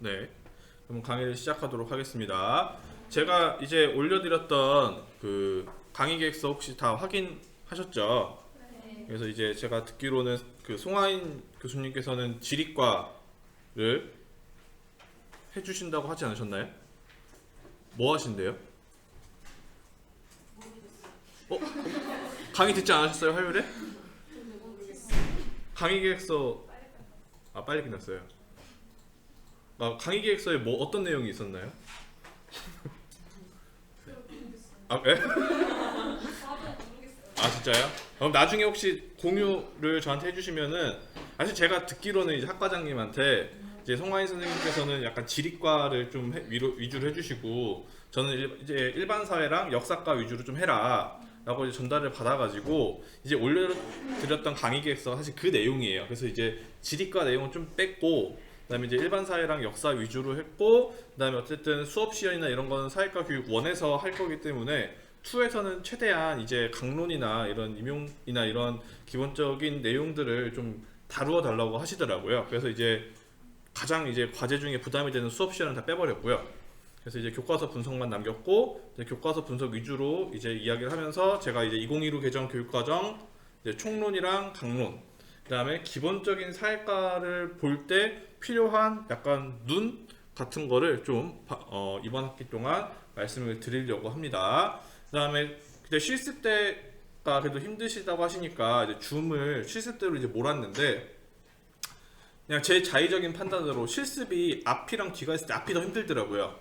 네, 그럼 강의를 시작하도록 하겠습니다. 제가 이제 올려드렸던 그 강의 계획서 혹시 다 확인하셨죠? 네. 그래서 이제 제가 듣기로는 그 송하인 교수님께서는 지리과를 해주신다고 하지 않으셨나요? 뭐 하신대요? 어? 강의 듣지 않으셨어요? 화요일에? 강의 계획서 빨리 끝났어요. 강의 계획서에 뭐 어떤 내용이 있었나요? 예? 진짜요? 그럼 나중에 혹시 공유를 저한테 해주시면은, 사실 제가 듣기로는 이제 학과장님한테 이제 송하인 선생님께서는 약간 지리과를 좀 위주로 해주시고, 저는 이제 일반 사회랑 역사과 위주로 좀 해라 라고 이제 전달을 받아가지고 이제 올려드렸던 강의 계획서 사실 그 내용이에요. 그래서 이제 지리과 내용은 좀 뺐고, 그다음에 이제 일반 사회랑 역사 위주로 했고, 그다음에 어쨌든 수업 시연이나 이런 거는 사회과 교육 1에서 할 거기 때문에 2에서는 최대한 이제 강론이나 이런 임용이나 이런 기본적인 내용들을 좀 다루어 달라고 하시더라고요. 그래서 이제 가장 이제 과제 중에 부담이 되는 수업 시연은 다 빼버렸고요. 그래서 이제 교과서 분석만 남겼고, 이제 교과서 분석 위주로 이제 이야기를 하면서 제가 이제 2015 개정 교육과정 이제 총론이랑 강론, 그다음에 기본적인 사회과를 볼 때 필요한 약간 눈 같은 거를 좀 이번 학기 동안 말씀을 드리려고 합니다. 그다음에 그때 실습 때가 그래도 힘드시다고 하시니까 이제 줌을 실습 때로 이제 몰았는데, 그냥 제 자의적인 판단으로 실습이 앞이랑 뒤가 있을 때 앞이 더 힘들더라고요.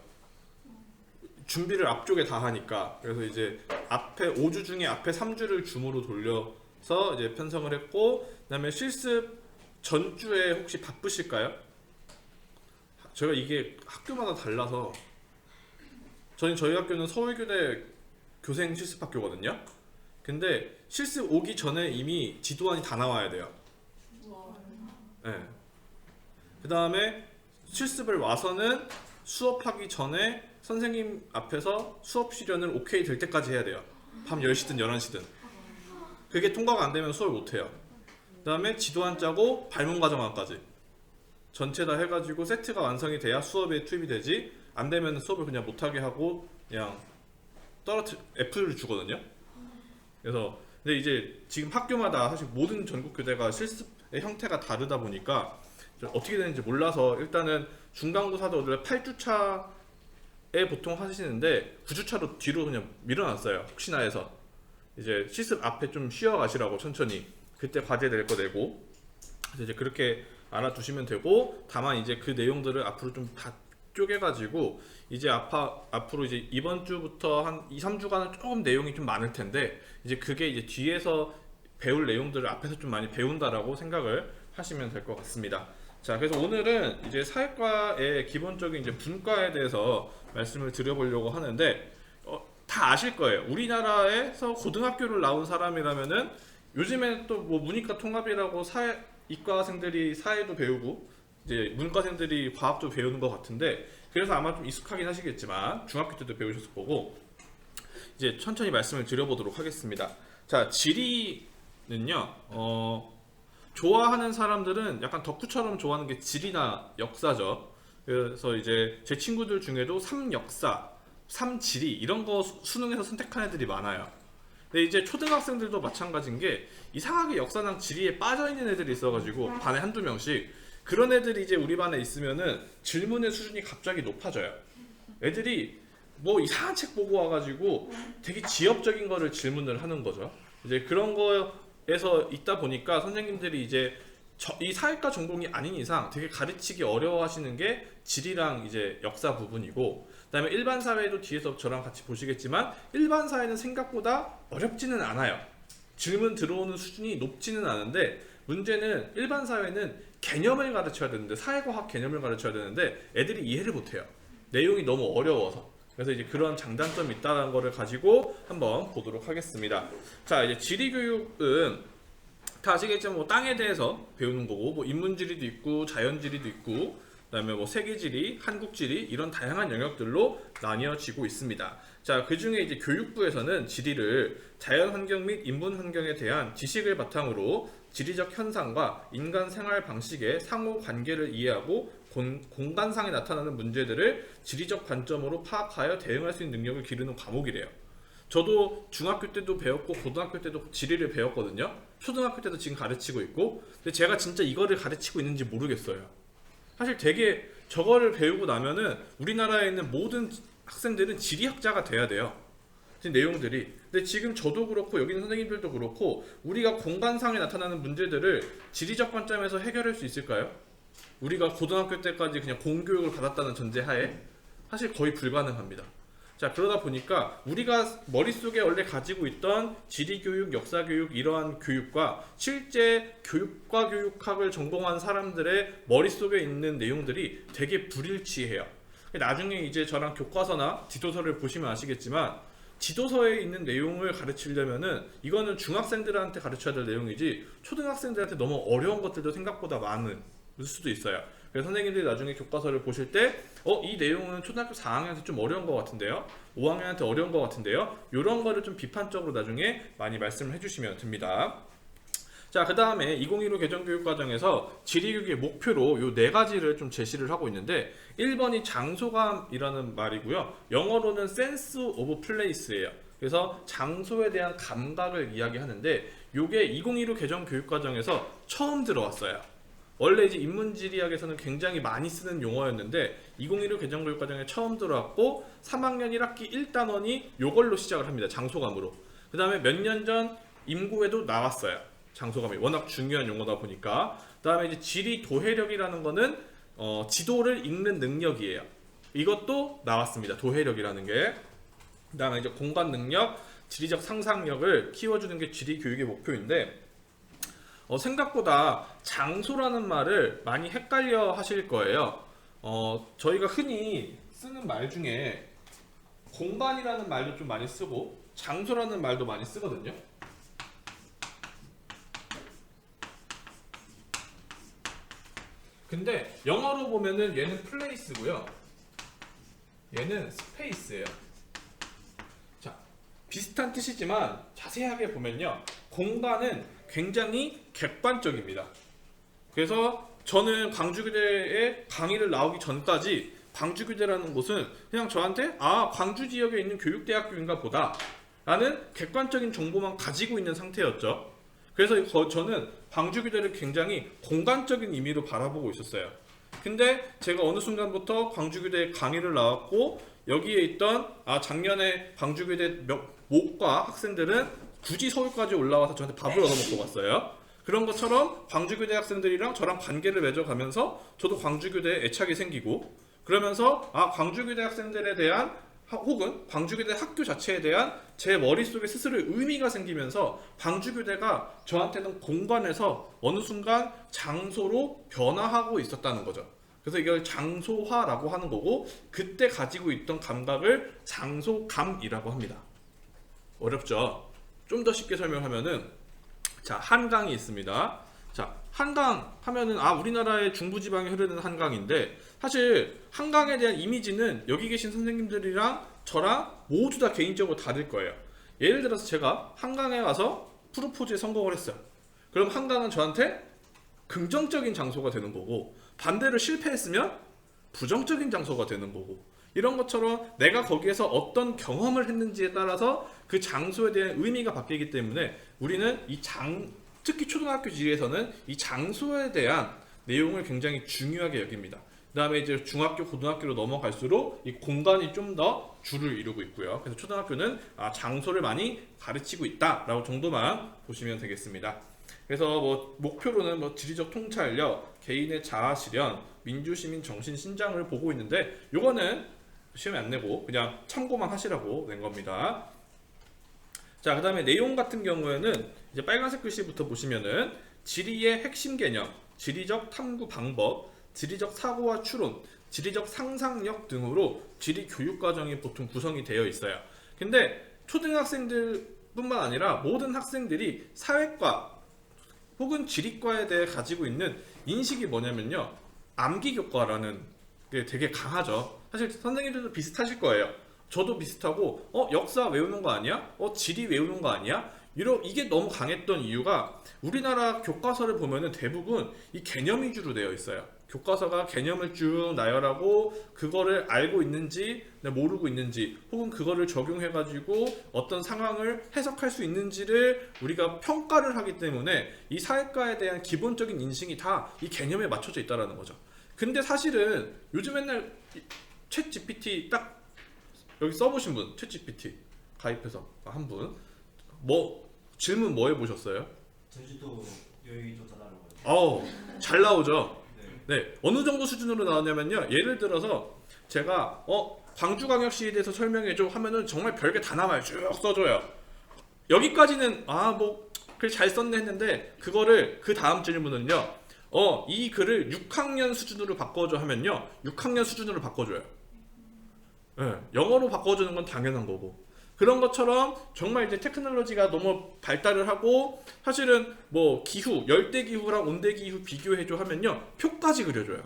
준비를 앞쪽에 다 하니까. 그래서 이제 앞에 5주 중에 앞에 3주를 줌으로 돌려서 이제 편성을 했고, 그다음에 실습 전주에 혹시 바쁘실까요? 제가 이게 학교마다 달라서, 저희 학교는 서울교대 교생 실습학교거든요. 근데 실습 오기 전에 이미 지도안이 다 나와야 돼요. 네. 그 다음에 실습을 와서는 수업하기 전에 선생님 앞에서 수업 시련을 오케이 될 때까지 해야 돼요. 밤 10시든 11시든. 그게 통과가 안 되면 수업을 못 해요. 그 다음에 지도안 짜고 발문 과정안까지 전체 다 해가지고 세트가 완성이 돼야 수업에 투입이 되지, 안 되면 수업을 그냥 못하게 하고 그냥 F를 주거든요. 그래서 근데 이제 지금 학교마다 사실 모든 전국 교대가 실습의 형태가 다르다 보니까 어떻게 되는지 몰라서, 일단은 중간고사도 원래 8주차에 보통 하시는데 9주차로 뒤로 그냥 밀어놨어요. 혹시나 해서 이제 실습 앞에 좀 쉬어 가시라고, 천천히 그때 과제 낼 거 내고. 그래서 이제 그렇게 알아두시면 되고, 다만 이제 그 내용들을 앞으로 좀 다 쪼개가지고 이제 앞으로 이제 이번 주부터 한 2, 3주간은 조금 내용이 좀 많을 텐데, 이제 그게 이제 뒤에서 배울 내용들을 앞에서 좀 많이 배운다라고 생각을 하시면 될 것 같습니다. 자, 그래서 오늘은 이제 사회과의 기본적인 이제 분과에 대해서 말씀을 드려보려고 하는데, 다 아실 거예요. 우리나라에서 고등학교를 나온 사람이라면은 요즘에 또 뭐 문이과 통합이라고 이과생들이 사회도 배우고 이제 문과생들이 과학도 배우는 것 같은데, 그래서 아마 좀 익숙하긴 하시겠지만 중학교 때도 배우셨을 거고, 이제 천천히 말씀을 드려보도록 하겠습니다. 자, 지리는요, 좋아하는 사람들은 약간 덕후처럼 좋아하는 게 지리나 역사죠. 그래서 이제 제 친구들 중에도 3역사, 3지리 이런 거 수능에서 선택한 애들이 많아요. 근데 이제 초등학생들도 마찬가지인 게, 이상하게 역사랑 지리에 빠져있는 애들이 있어가지고 반에 한두 명씩, 그런 애들이 이제 우리 반에 있으면은 질문의 수준이 갑자기 높아져요. 애들이 뭐 이상한 책 보고 와가지고 되게 지엽적인 거를 질문을 하는 거죠. 이제 그런 거에서 있다 보니까 선생님들이 이제 이 사회과 전공이 아닌 이상 되게 가르치기 어려워하시는 게 지리랑 이제 역사 부분이고, 그다음에 일반 사회도 뒤에서 저랑 같이 보시겠지만 일반 사회는 생각보다 어렵지는 않아요. 질문 들어오는 수준이 높지는 않은데, 문제는 일반 사회는 개념을 가르쳐야 되는데, 사회과학 개념을 가르쳐야 되는데 애들이 이해를 못해요. 내용이 너무 어려워서. 그래서 이제 그런 장단점이 있다는 거를 가지고 한번 보도록 하겠습니다. 자, 이제 지리교육은 다 아시겠지만 뭐 땅에 대해서 배우는 거고, 뭐 인문지리도 있고 자연지리도 있고, 그다음에 뭐 세계지리, 한국지리 이런 다양한 영역들로 나뉘어지고 있습니다. 자, 그 중에 이제 교육부에서는 지리를 자연환경 및 인문환경에 대한 지식을 바탕으로 지리적 현상과 인간 생활 방식의 상호 관계를 이해하고 공간상에 나타나는 문제들을 지리적 관점으로 파악하여 대응할 수 있는 능력을 기르는 과목이래요. 저도 중학교 때도 배웠고 고등학교 때도 지리를 배웠거든요. 초등학교 때도 지금 가르치고 있고. 근데 제가 진짜 이거를 가르치고 있는지 모르겠어요. 사실 되게 저거를 배우고 나면은 우리나라에 있는 모든 학생들은 지리학자가 돼야 돼요. 내용들이. 근데 지금 저도 그렇고 여기 있는 선생님들도 그렇고 우리가 공간상에 나타나는 문제들을 지리적 관점에서 해결할 수 있을까요? 우리가 고등학교 때까지 그냥 공교육을 받았다는 전제하에 사실 거의 불가능합니다. 자, 그러다 보니까 우리가 머릿속에 원래 가지고 있던 지리교육, 역사교육 이러한 교육과 실제 교육과 교육학을 전공한 사람들의 머릿속에 있는 내용들이 되게 불일치해요. 나중에 이제 저랑 교과서나 지도서를 보시면 아시겠지만 지도서에 있는 내용을 가르치려면은 이거는 중학생들한테 가르쳐야 될 내용이지 초등학생들한테 너무 어려운 것들도 생각보다 많을 수도 있어요. 그래서 선생님들이 나중에 교과서를 보실 때 이 내용은 초등학교 4학년한테 좀 어려운 것 같은데요, 5학년한테 어려운 것 같은데요, 이런 거를 좀 비판적으로 나중에 많이 말씀을 해주시면 됩니다. 자, 그 다음에 2015 개정교육과정에서 지리교육의 목표로 요 네 가지를 좀 제시를 하고 있는데 1번이 장소감이라는 말이고요. 영어로는 sense of place예요. 그래서 장소에 대한 감각을 이야기하는데 요게 2015 개정교육과정에서 처음 들어왔어요. 원래 이제 인문지리학에서는 굉장히 많이 쓰는 용어였는데 2015 개정교육과정에 처음 들어왔고 3학년 1학기 1단원이 요걸로 시작을 합니다. 장소감으로. 그 다음에 몇 년 전 임구에도 나왔어요. 장소감이 워낙 중요한 용어다 보니까. 그 다음에 이제 지리 도해력이라는 거는 지도를 읽는 능력이에요. 이것도 나왔습니다. 도해력이라는 게. 그 다음에 이제 공간 능력, 지리적 상상력을 키워주는 게 지리 교육의 목표인데 생각보다 장소라는 말을 많이 헷갈려 하실 거예요. 저희가 흔히 쓰는 말 중에 공간이라는 말도 좀 많이 쓰고 장소라는 말도 많이 쓰거든요. 근데 영어로 보면은 얘는 place고요. 얘는 space예요. 자, 비슷한 뜻이지만 자세하게 보면요. 공간은 굉장히 객관적입니다. 그래서 저는 광주교대에 강의를 나오기 전까지 광주교대라는 곳은 그냥 저한테 광주 지역에 있는 교육대학교인가 보다 라는 객관적인 정보만 가지고 있는 상태였죠. 그래서 저는 광주교대를 굉장히 공간적인 의미로 바라보고 있었어요. 근데 제가 어느 순간부터 광주교대 강의를 나왔고 여기에 있던 작년에 광주교대 모과 학생들은 굳이 서울까지 올라와서 저한테 밥을 얻어먹고 갔어요. 그런 것처럼 광주교대 학생들이랑 저랑 관계를 맺어가면서 저도 광주교대에 애착이 생기고 그러면서 광주교대 학생들에 대한 혹은 광주교대 학교 자체에 대한 제 머릿속에 스스로 의미가 생기면서 광주교대가 저한테는 공간에서 어느 순간 장소로 변화하고 있었다는 거죠. 그래서 이걸 장소화라고 하는 거고 그때 가지고 있던 감각을 장소감이라고 합니다. 어렵죠? 좀 더 쉽게 설명하면은 자, 한강이 있습니다. 자, 한강 하면은 우리나라의 중부지방에 흐르는 한강인데 사실 한강에 대한 이미지는 여기 계신 선생님들이랑 저랑 모두 다 개인적으로 다를 거예요. 예를 들어서 제가 한강에 와서 프로포즈에 성공을 했어요. 그럼 한강은 저한테 긍정적인 장소가 되는 거고 반대로 실패했으면 부정적인 장소가 되는 거고 이런 것처럼 내가 거기에서 어떤 경험을 했는지에 따라서 그 장소에 대한 의미가 바뀌기 때문에 우리는 특히 초등학교 지리에서는 이 장소에 대한 내용을 굉장히 중요하게 여깁니다. 그 다음에 이제 중학교, 고등학교로 넘어갈수록 이 공간이 좀 더 주를 이루고 있고요. 그래서 초등학교는 장소를 많이 가르치고 있다라고 정도만 보시면 되겠습니다. 그래서 목표로는 지리적 통찰력, 개인의 자아 실현, 민주시민 정신 신장을 보고 있는데 요거는 시험에 안 내고 그냥 참고만 하시라고 낸 겁니다. 자, 그 다음에 내용 같은 경우에는 이제 빨간색 글씨부터 보시면은 지리의 핵심 개념, 지리적 탐구 방법, 지리적 사고와 추론, 지리적 상상력 등으로 지리 교육 과정이 보통 구성이 되어 있어요. 근데 초등학생들뿐만 아니라 모든 학생들이 사회과 혹은 지리과에 대해 가지고 있는 인식이 뭐냐면요. 암기교과라는 게 되게 강하죠. 사실 선생님들도 비슷하실 거예요. 저도 비슷하고 역사 외우는 거 아니야? 지리 외우는 거 아니야? 이게 너무 강했던 이유가 우리나라 교과서를 보면은 대부분 이 개념 위주로 되어 있어요. 교과서가 개념을 쭉 나열하고 그거를 알고 있는지 모르고 있는지 혹은 그거를 적용해가지고 어떤 상황을 해석할 수 있는지를 우리가 평가를 하기 때문에 이 사회과에 대한 기본적인 인식이 다 이 개념에 맞춰져 있다는 거죠. 근데 사실은 요즘 맨날 챗 GPT 딱 여기 써보신 분, 챗 GPT 가입해서 한 분, 뭐 질문 뭐 해보셨어요? 제주도 여의도 달라고. 잘 나오죠. 네. 네, 어느 정도 수준으로 나오냐면요. 예를 들어서 제가 광주광역시에 대해서 설명해줘 하면은 정말 별게 다 나와요. 쭉 써줘요. 여기까지는 뭐 글 잘 썼네 했는데 그거를 그 다음 질문은요. 이 글을 6학년 수준으로 바꿔줘 하면요. 6학년 수준으로 바꿔줘요. 네, 영어로 바꿔주는 건 당연한 거고. 그런 것처럼 정말 이제 테크놀로지가 너무 발달을 하고 사실은 뭐 기후, 열대 기후랑 온대 기후 비교해줘 하면요. 표까지 그려줘요.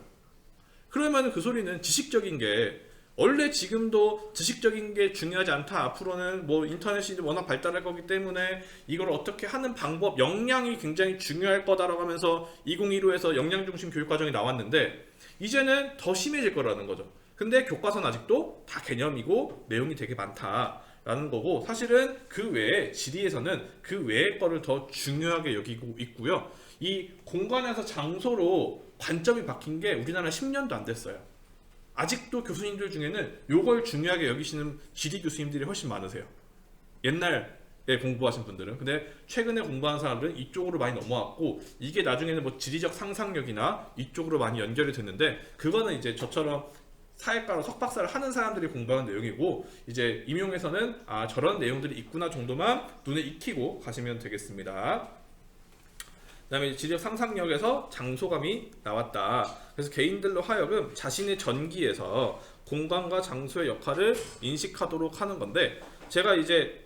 그러면 그 소리는 지식적인 게 원래 지금도 지식적인 게 중요하지 않다. 앞으로는 뭐 인터넷이 워낙 발달할 거기 때문에 이걸 어떻게 하는 방법, 역량이 굉장히 중요할 거다라고 하면서 2015에서 역량 중심 교육 과정이 나왔는데 이제는 더 심해질 거라는 거죠. 근데 교과서는 아직도 다 개념이고 내용이 되게 많다라는 거고 사실은 그 외에 지리에서는 그 외의 거를 더 중요하게 여기고 있고요. 이 공간에서 장소로 관점이 바뀐 게 우리나라 10년도 안 됐어요. 아직도 교수님들 중에는 요걸 중요하게 여기시는 지리 교수님들이 훨씬 많으세요. 옛날에 공부하신 분들은. 근데 최근에 공부하는 사람들은 이쪽으로 많이 넘어왔고 이게 나중에는 뭐 지리적 상상력이나 이쪽으로 많이 연결이 됐는데 그거는 이제 저처럼 사회과로 석박사를 하는 사람들이 공부하는 내용이고 이제 임용에서는 저런 내용들이 있구나 정도만 눈에 익히고 가시면 되겠습니다. 그 다음에 지리적 상상력에서 장소감이 나왔다. 그래서 개인들로 하여금 자신의 전기에서 공간과 장소의 역할을 인식하도록 하는 건데 제가 이제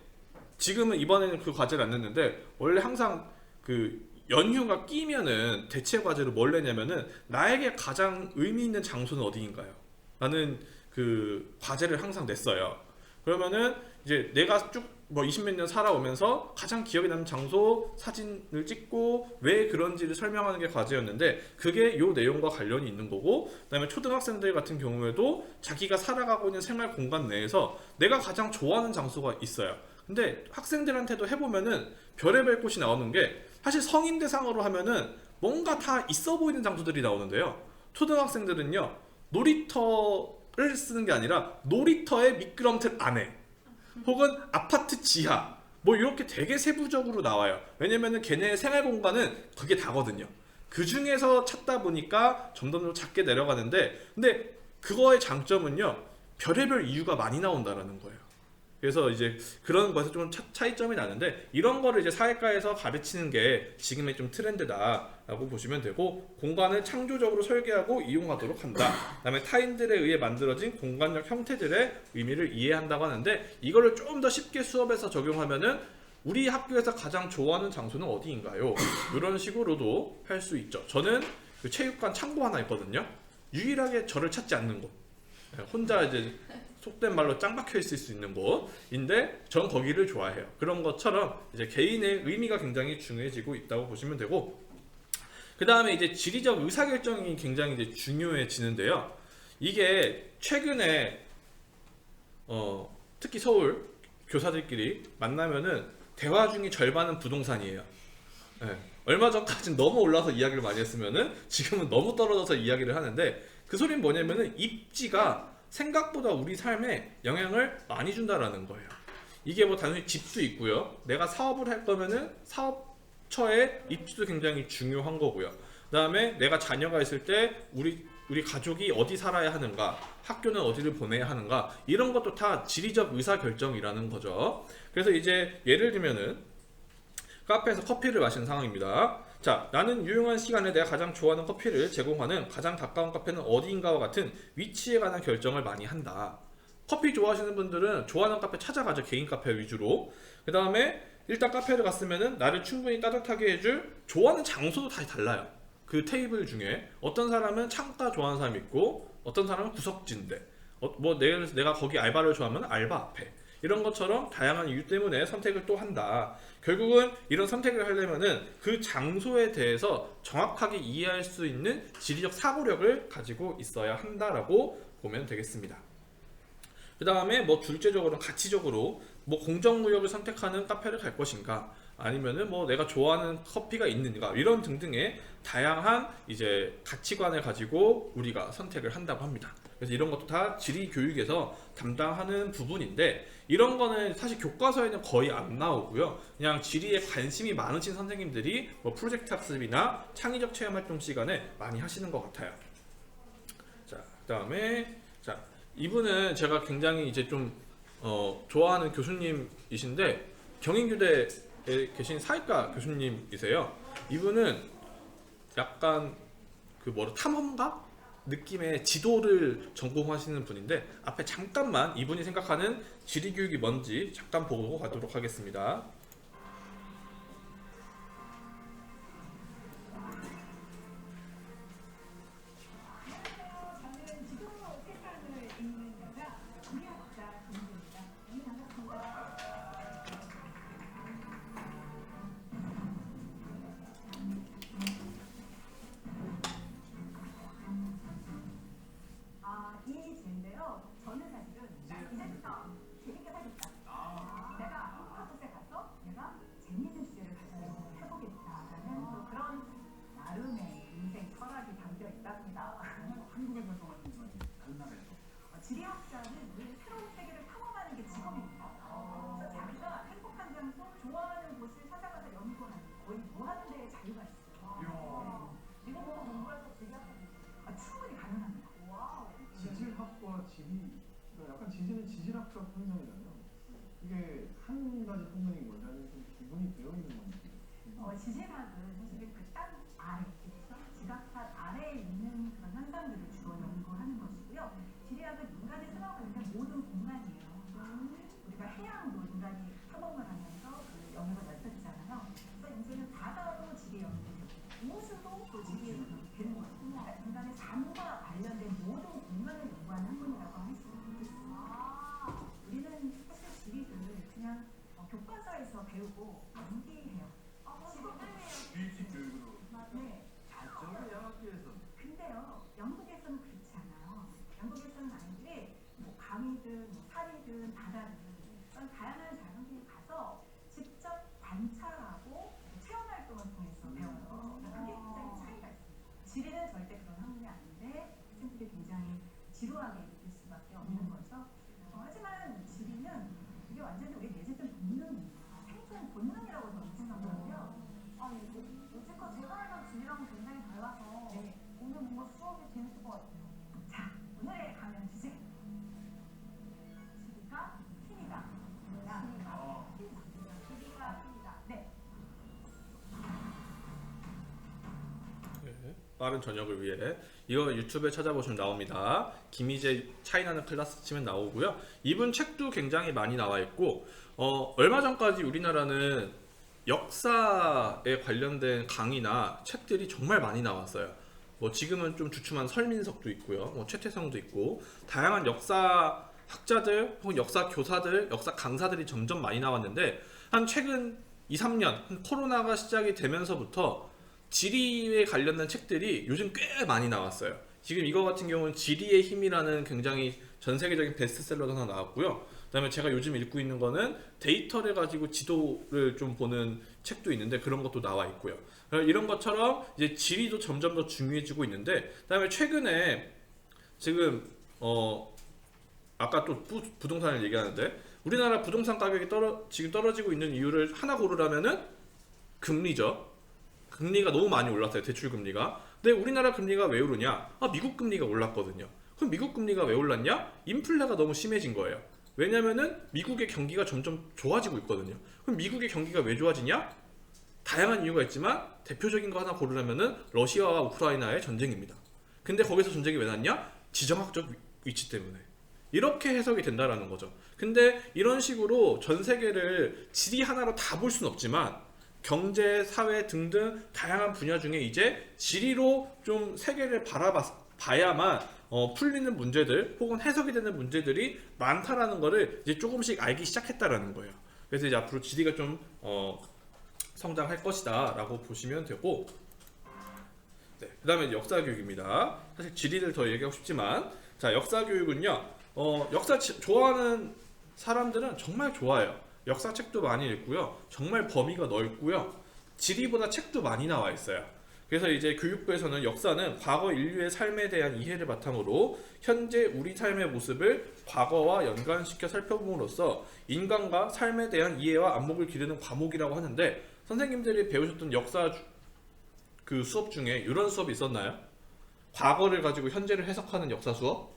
지금은 이번에는 그 과제를 안 냈는데 원래 항상 그 연휴가 끼면은 대체 과제를 뭘 내냐면은 나에게 가장 의미 있는 장소는 어디인가요? 라는 그 과제를 항상 냈어요. 그러면은 이제 내가 쭉 뭐 20몇 년 살아오면서 가장 기억에 남는 장소 사진을 찍고 왜 그런지를 설명하는 게 과제였는데 그게 요 내용과 관련이 있는 거고 그다음에 초등학생들 같은 경우에도 자기가 살아가고 있는 생활 공간 내에서 내가 가장 좋아하는 장소가 있어요. 근데 학생들한테도 해보면은 별의별 곳이 나오는 게 사실 성인 대상으로 하면은 뭔가 다 있어 보이는 장소들이 나오는데요. 초등학생들은요 놀이터를 쓰는 게 아니라 놀이터의 미끄럼틀 안에 혹은 아파트 지하 뭐 이렇게 되게 세부적으로 나와요. 왜냐면은 걔네의 생활 공간은 그게 다거든요. 그 중에서 찾다 보니까 점점 작게 내려가는데 근데 그거의 장점은요 별의별 이유가 많이 나온다라는 거예요. 그래서 이제 그런 것에서 좀 차이점이 나는데 이런 거를 이제 사회과에서 가르치는 게 지금의 좀 트렌드다라고 보시면 되고 공간을 창조적으로 설계하고 이용하도록 한다. 그다음에 타인들에 의해 만들어진 공간적 형태들의 의미를 이해한다고 하는데 이거를 좀 더 쉽게 수업에서 적용하면은 우리 학교에서 가장 좋아하는 장소는 어디인가요? 이런 식으로도 할 수 있죠. 저는 그 체육관 창고 하나 있거든요. 유일하게 저를 찾지 않는 곳. 혼자 이제 속된 말로 짱 박혀 있을 수 있는 곳인데 전 거기를 좋아해요. 그런 것처럼 이제 개인의 의미가 굉장히 중요해지고 있다고 보시면 되고 그 다음에 이제 지리적 의사결정이 굉장히 이제 중요해지는데요. 이게 최근에 특히 서울 교사들끼리 만나면은 대화 중에 절반은 부동산이에요. 네. 얼마 전까지는 너무 올라서 이야기를 많이 했으면은 지금은 너무 떨어져서 이야기를 하는데 그 소리는 뭐냐면은 입지가 생각보다 우리 삶에 영향을 많이 준다라는 거예요. 이게 뭐 단순히 집도 있고요. 내가 사업을 할 거면은 사업처의 입지도 굉장히 중요한 거고요. 그다음에 내가 자녀가 있을 때 우리 가족이 어디 살아야 하는가, 학교는 어디를 보내야 하는가 이런 것도 다 지리적 의사결정이라는 거죠. 그래서 이제 예를 들면은 카페에서 커피를 마시는 상황입니다. 자, 나는 유용한 시간에 내가 가장 좋아하는 커피를 제공하는 가장 가까운 카페는 어디인가와 같은 위치에 관한 결정을 많이 한다. 커피 좋아하시는 분들은 좋아하는 카페 찾아가죠. 개인 카페 위주로. 그 다음에 일단 카페를 갔으면은 나를 충분히 따뜻하게 해줄 좋아하는 장소도 다 달라요. 그 테이블 중에 어떤 사람은 창가 좋아하는 사람이 있고 어떤 사람은 구석진데 뭐 내가 거기 알바를 좋아하면 알바 앞에 이런 것처럼 다양한 이유 때문에 선택을 또 한다. 결국은 이런 선택을 하려면은 그 장소에 대해서 정확하게 이해할 수 있는 지리적 사고력을 가지고 있어야 한다라고 보면 되겠습니다. 그 다음에 뭐 둘째적으로 가치적으로 뭐 공정무역을 선택하는 카페를 갈 것인가, 아니면은 뭐 내가 좋아하는 커피가 있는가, 이런 등등의 다양한 이제 가치관을 가지고 우리가 선택을 한다고 합니다. 그래서 이런 것도 다 지리 교육에서 담당하는 부분인데, 이런 거는 사실 교과서에는 거의 안 나오고요. 그냥 지리에 관심이 많으신 선생님들이 뭐 프로젝트 학습이나 창의적 체험 활동 시간에 많이 하시는 것 같아요. 자, 그다음에 자, 이분은 제가 굉장히 이제 좀 좋아하는 교수님이신데, 경인교대에 계신 사회과 교수님이세요. 이분은 약간 그 탐험가 느낌의 지도를 전공하시는 분인데, 앞에 잠깐만 이분이 생각하는 지리교육이 뭔지 잠깐 보고 가도록 하겠습니다. 이 주인데요. 저는 사실은 이제부터 재밌게 살겠다. 내가 한국에 가서 내가 재밌는 주제를 가지고 해보겠다라는 또 그런 나름의 인생 철학이 담겨 있답니다. 한국에서 활동하는 분이 다른 나라에서 지리학자는 늘 새로운 세계를 탐험하는 게 직업입니다. 그래서 자기가 행복한 장소, 좋아하는 곳을 찾아가서 연구하는 거의 무한대의 자유가 있어요. 이거 보고 공부해서 지리학자 충분히 가능합니다. 지질학과 지리, 그러니까 약간 지질은 지질학적 편성이잖아요. 이게 한 가지 편성인 건지 아니면 좀 구분이 되어 있는 건지. 지질학은 사실은 그 땅 아래, 그렇죠? 지각판 아래에 있는 그런 현상들을 주로 연구하는 것이고요. 지리학은 인간의 생활과 있는 모든 공간이에요. 우리가 해양도 인간이 탐험을 하면서 그 연구가 넓혀지잖아요. 그래서 이제는 바다도 지리 연구되고 우주도 또 지리 연구가 되는 거예요. 그러니까 인간의 삶과 관련된 모든 공간을 연구하는 학문이라고 할 수 있겠습니다. 우리는 사실 지리를 그냥 교과서에서 배우고 암기해요. 일찍 교육으로. 네. 저희 학교에서. 근데요, 영국에서는 그렇지 않아요. 영국에서는 아이들이 뭐 강이든 뭐 산이든 바다든 그런 다양한 자연계에 가서 직접 관찰하고 체험 활동을 통해서 배워요. 그게 굉장히 차이가 있습니다. 지리는 절대 그런 학문이 아닌데 학생들이 굉장히 지루하게 느낄 수밖에 없는 거죠. 하지만 지리는 이게 완전히 우리 내재된 본능입니다. 생존 본능이라고 저는 생각하고요. 여태껏 제가 알던 지리랑은 굉장히 달라서 네. 오늘 뭔가 수업이 재밌을 것 같아요. 자, 오늘의 강연 주제. 지리가 힘이다. 지리가 힘이다. 네. 네, 빠른 저녁을 위해 이거 유튜브에 찾아보시면 나옵니다. 김희재 차이나는 클래스 치면 나오고요. 이분 책도 굉장히 많이 나와 있고, 얼마 전까지 우리나라는 역사에 관련된 강의나 책들이 정말 많이 나왔어요. 뭐 지금은 좀 주춤한 설민석도 있고요, 뭐 최태성도 있고, 다양한 역사 학자들 혹은 역사 교사들, 역사 강사들이 점점 많이 나왔는데, 한 최근 2, 3년 코로나가 시작이 되면서부터 지리에 관련된 책들이 요즘 꽤 많이 나왔어요. 지금 이거 같은 경우는 지리의 힘이라는 굉장히 전 세계적인 베스트셀러도 하나 나왔고요. 그다음에 제가 요즘 읽고 있는 거는 데이터를 가지고 지도를 좀 보는 책도 있는데, 그런 것도 나와 있고요. 이런 것처럼 이제 지리도 점점 더 중요해지고 있는데, 그다음에 최근에 지금 아까 또 부동산을 얘기하는데, 우리나라 부동산 가격이 지금 떨어지고 있는 이유를 하나 고르라면은 금리죠. 금리가 너무 많이 올랐어요. 대출 금리가. 근데 우리나라 금리가 왜 오르냐? 미국 금리가 올랐거든요. 그럼 미국 금리가 왜 올랐냐? 인플레가 너무 심해진 거예요. 왜냐면은 미국의 경기가 점점 좋아지고 있거든요. 그럼 미국의 경기가 왜 좋아지냐? 다양한 이유가 있지만 대표적인 거 하나 고르라면은 러시아와 우크라이나의 전쟁입니다. 근데 거기서 전쟁이 왜 났냐? 지정학적 위치 때문에. 이렇게 해석이 된다라는 거죠. 근데 이런 식으로 전 세계를 지리 하나로 다 볼 수는 없지만, 경제, 사회 등등 다양한 분야 중에 이제 지리로 좀 세계를 바라봐야만 풀리는 문제들 혹은 해석이 되는 문제들이 많다라는 거를 이제 조금씩 알기 시작했다라는 거예요. 그래서 이제 앞으로 지리가 좀 성장할 것이다 라고 보시면 되고, 네, 그 다음에 역사 교육입니다. 사실 지리를 더 얘기하고 싶지만, 자, 역사 교육은요, 역사 좋아하는 사람들은 정말 좋아요. 역사책도 많이 읽고요, 정말 범위가 넓고요, 지리보다 책도 많이 나와 있어요. 그래서 이제 교육부에서는 역사는 과거 인류의 삶에 대한 이해를 바탕으로 현재 우리 삶의 모습을 과거와 연관시켜 살펴봄으로써 인간과 삶에 대한 이해와 안목을 기르는 과목이라고 하는데, 선생님들이 배우셨던 역사 그 수업 중에 이런 수업이 있었나요? 과거를 가지고 현재를 해석하는 역사 수업?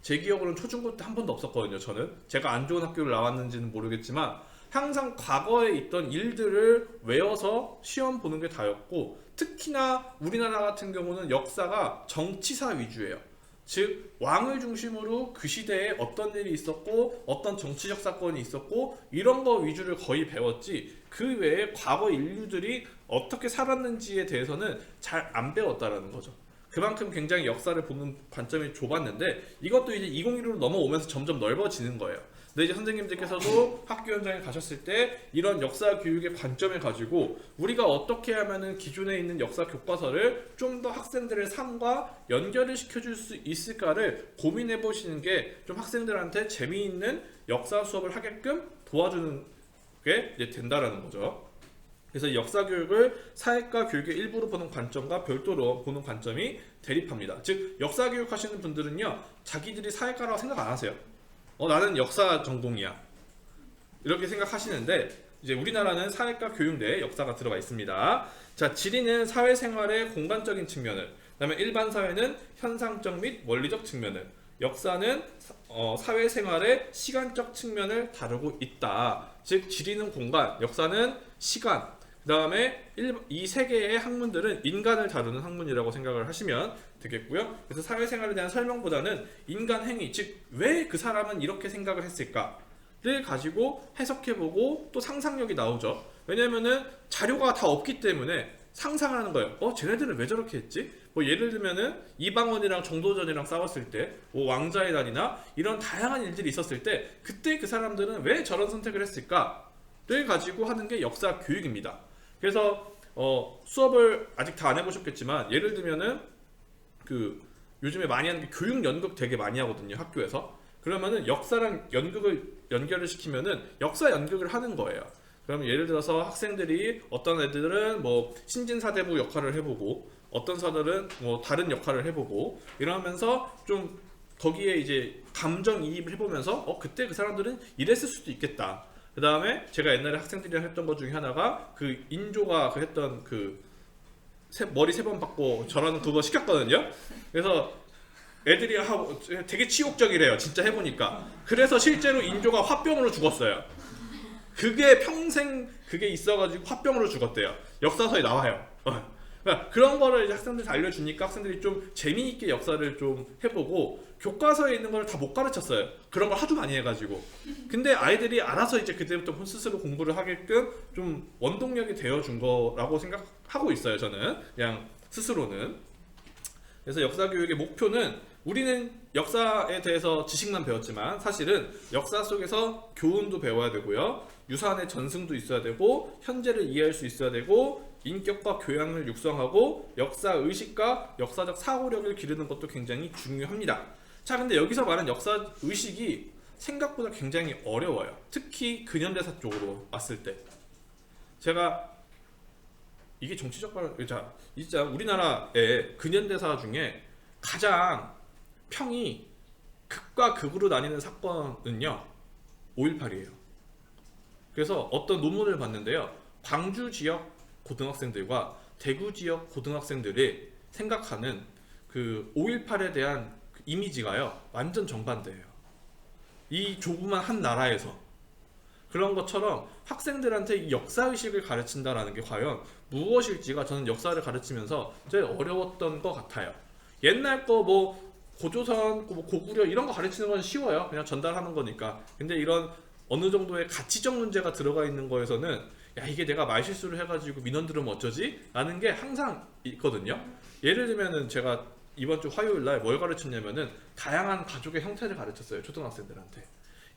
제 기억으로는 초중고 때 한 번도 없었거든요. 저는 제가 안 좋은 학교를 나왔는지는 모르겠지만 항상 과거에 있던 일들을 외워서 시험 보는 게 다였고, 특히나 우리나라 같은 경우는 역사가 정치사 위주예요. 즉 왕을 중심으로 그 시대에 어떤 일이 있었고 어떤 정치적 사건이 있었고 이런 거 위주를 거의 배웠지, 그 외에 과거 인류들이 어떻게 살았는지에 대해서는 잘 안 배웠다라는 거죠. 그만큼 굉장히 역사를 보는 관점이 좁았는데, 이것도 이제 2015로 넘어오면서 점점 넓어지는 거예요. 근데 이제 선생님들께서도 학교 현장에 가셨을 때 이런 역사 교육의 관점을 가지고 우리가 어떻게 하면은 기존에 있는 역사 교과서를 좀 더 학생들의 삶과 연결을 시켜줄 수 있을까를 고민해 보시는 게 좀 학생들한테 재미있는 역사 수업을 하게끔 도와주는 게 이제 된다라는 거죠. 그래서 역사 교육을 사회과 교육의 일부로 보는 관점과 별도로 보는 관점이 대립합니다. 즉 역사 교육 하시는 분들은요, 자기들이 사회과라고 생각 안 하세요. 나는 역사 전공이야 이렇게 생각하시는데, 이제 우리나라는 사회과 교육 내에 역사가 들어가 있습니다. 자, 지리는 사회생활의 공간적인 측면을, 그다음에 일반 사회는 현상적 및 원리적 측면을, 역사는 사회생활의 시간적 측면을 다루고 있다. 즉 지리는 공간, 역사는 시간, 그 다음에 이 세 개의 학문들은 인간을 다루는 학문이라고 생각을 하시면 되겠고요. 그래서 사회생활에 대한 설명보다는 인간 행위, 즉 왜 그 사람은 이렇게 생각을 했을까를 가지고 해석해보고 또 상상력이 나오죠. 왜냐면은 자료가 다 없기 때문에 상상하는 거예요. 쟤네들은 왜 저렇게 했지? 뭐 예를 들면은 이방원이랑 정도전이랑 싸웠을 때, 뭐 왕자의 날이나 이런 다양한 일들이 있었을 때 그때 그 사람들은 왜 저런 선택을 했을까를 가지고 하는 게 역사 교육입니다. 그래서 수업을 아직 다 안 해보셨겠지만, 예를 들면은 그 요즘에 많이 하는 게 교육 연극 되게 많이 하거든요, 학교에서. 그러면은 역사랑 연극을 연결을 시키면은 역사 연극을 하는 거예요. 그럼 예를 들어서 학생들이, 어떤 애들은 뭐 신진사대부 역할을 해보고 어떤 사들은 뭐 다른 역할을 해보고 이러면서 좀 거기에 이제 감정이입을 해보면서 그때 그 사람들은 이랬을 수도 있겠다. 그 다음에 제가 옛날에 학생들이랑 했던 것 중에 하나가 그 인조가 그 했던 그 머리 3번 받고 저라는 그거 시켰거든요. 그래서 애들이 하고 되게 치욕적이래요, 진짜 해보니까. 그래서 실제로 인조가 화병으로 죽었어요. 그게 평생 그게 있어가지고 화병으로 죽었대요. 역사서에 나와요. 그러니까 그런 거를 이제 학생들한테 알려주니까 학생들이 좀 재미있게 역사를 좀 해보고, 교과서에 있는 걸 다 못 가르쳤어요. 그런 걸 하도 많이 해가지고. 근데 아이들이 알아서 이제 그때부터 스스로 공부를 하게끔 좀 원동력이 되어준 거라고 생각하고 있어요, 저는. 그냥 스스로는. 그래서 역사 교육의 목표는, 우리는 역사에 대해서 지식만 배웠지만 사실은 역사 속에서 교훈도 배워야 되고요, 유산의 전승도 있어야 되고, 현재를 이해할 수 있어야 되고, 인격과 교양을 육성하고 역사 의식과 역사적 사고력을 기르는 것도 굉장히 중요합니다. 자, 근데 여기서 말하는 역사 의식이 생각보다 굉장히 어려워요. 특히 근현대사 쪽으로 왔을 때. 제가 이게 정치적 발언, 자, 진짜 우리나라의 근현대사 중에 가장 평이 극과 극으로 나뉘는 사건은요 5.18이에요. 그래서 어떤 논문을 봤는데요, 광주 지역 고등학생들과 대구 지역 고등학생들이 생각하는 그 5.18에 대한 그 이미지가요 완전 정반대예요. 이 조그만 한 나라에서. 그런 것처럼 학생들한테 이 역사의식을 가르친다라는 게 과연 무엇일지가 저는 역사를 가르치면서 제일 어려웠던 것 같아요. 옛날 거 뭐 고조선, 뭐 고구려 이런 거 가르치는 건 쉬워요. 그냥 전달하는 거니까. 근데 이런 어느 정도의 가치적 문제가 들어가 있는 거에서는, 야, 이게 내가 말실수를 해가지고 민원 들으면 어쩌지? 라는 게 항상 있거든요. 예를 들면은 제가 이번 주 화요일 날 뭘 가르쳤냐면은 다양한 가족의 형태를 가르쳤어요. 초등학생들한테.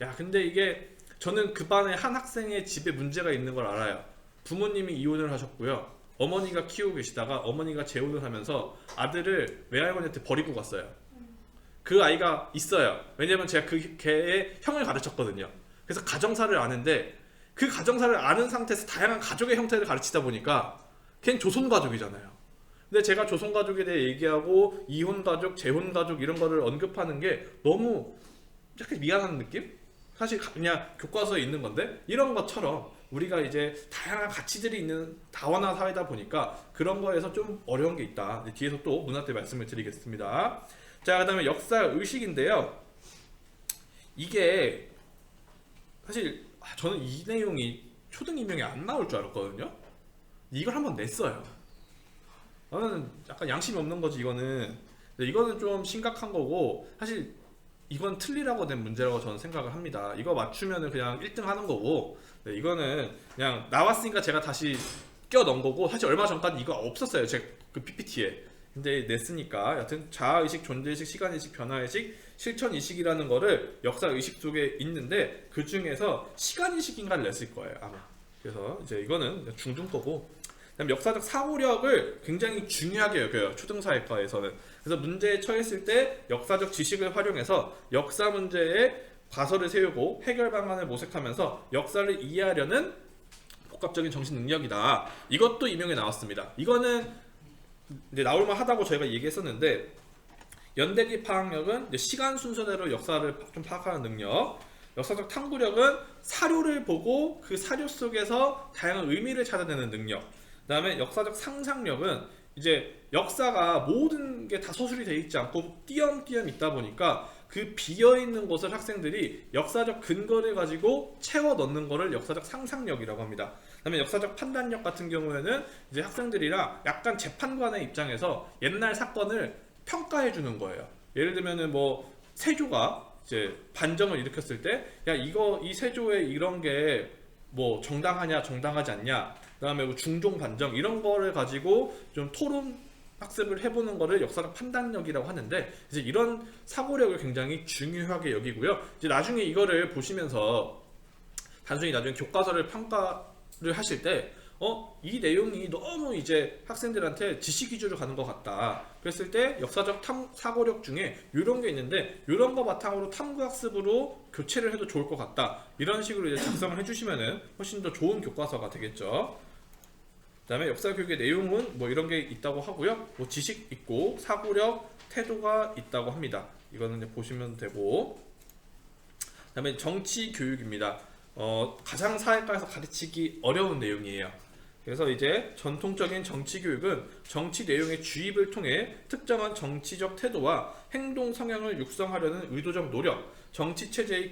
야, 근데 이게 저는 그 반에 한 학생의 집에 문제가 있는 걸 알아요. 부모님이 이혼을 하셨고요. 어머니가 키우고 계시다가 어머니가 재혼을 하면서 아들을 외할머니한테 버리고 갔어요. 그 아이가 있어요. 왜냐면 제가 그 걔의 형을 가르쳤거든요. 그래서 가정사를 아는데 그 가정사를 아는 상태에서 다양한 가족의 형태를 가르치다 보니까 걔는 조손가족이잖아요. 근데 제가 조손가족에 대해 얘기하고 이혼가족, 재혼가족 이런 거를 언급하는 게 너무 약간 미안한 느낌? 사실 그냥 교과서에 있는 건데 이런 것처럼 우리가 이제 다양한 가치들이 있는 다원화 사회다 보니까 그런 거에서 좀 어려운 게 있다. 뒤에서 또 문화 때 말씀을 드리겠습니다. 자, 그 다음에 역사 의식인데요. 이게 사실 저는 이 내용이 초등 임용에 안 나올 줄 알았거든요. 이걸 한번 냈어요. 나는 약간 양심이 없는 거지 이거는. 근데 이거는 좀 심각한 거고 사실 이건 틀리라고 된 문제라고 저는 생각을 합니다. 이거 맞추면은 그냥 1등 하는 거고 네, 이거는 그냥 나왔으니까 제가 다시 껴 넣은 거고 사실 얼마 전까지 이거 없었어요. 제 그 PPT에. 근데 냈으니까 여튼 자아의식, 존재의식, 시간의식, 변화의식, 실천의식이라는 거를 역사의식 속에 있는데 그 중에서 시간의식인가를 냈을 거예요 아마. 그래서 이제 이거는 중등 거고 그다음에 역사적 사고력을 굉장히 중요하게 여겨요 초등사회과에서는. 그래서 문제에 처했을 때 역사적 지식을 활용해서 역사 문제에 과서를 세우고 해결 방안을 모색하면서 역사를 이해하려는 복합적인 정신 능력이다. 이것도 임용에 나왔습니다. 이거는 이제 나올만 하다고 저희가 얘기했었는데 연대기 파악력은 이제 시간 순서대로 역사를 좀 파악하는 능력, 역사적 탐구력은 사료를 보고 그 사료 속에서 다양한 의미를 찾아내는 능력, 그 다음에 역사적 상상력은 이제 역사가 모든 게 다 서술이 돼 있지 않고 띄엄띄엄 있다 보니까 그 비어있는 곳을 학생들이 역사적 근거를 가지고 채워 넣는 거를 역사적 상상력이라고 합니다. 그다음에 역사적 판단력 같은 경우에는 이제 학생들이랑 약간 재판관의 입장에서 옛날 사건을 평가해 주는 거예요. 예를 들면은 뭐 세조가 이제 반정을 일으켰을 때 야 이거 이 세조의 이런 게 뭐 정당하냐 정당하지 않냐, 그다음에 뭐 중종 반정 이런 거를 가지고 좀 토론 학습을 해보는 거를 역사적 판단력이라고 하는데 이제 이런 사고력을 굉장히 중요하게 여기고요. 이제 나중에 이거를 보시면서 단순히 나중에 교과서를 평가를 하실 때 이 내용이 너무 이제 학생들한테 지식 위주로 가는 것 같다. 그랬을 때 역사적 사고력 중에 이런 게 있는데 이런 거 바탕으로 탐구학습으로 교체를 해도 좋을 것 같다. 이런 식으로 이제 작성을 해주시면은 훨씬 더 좋은 교과서가 되겠죠. 그다음에 역사 교육의 내용은 뭐 이런 게 있다고 하고요. 뭐 지식 있고 사고력, 태도가 있다고 합니다. 이거는 이제 보시면 되고. 그다음에 정치 교육입니다. 가장 사회과에서 가르치기 어려운 내용이에요. 그래서 이제 전통적인 정치 교육은 정치 내용의 주입을 통해 특정한 정치적 태도와 행동 성향을 육성하려는 의도적 노력, 정치 체제의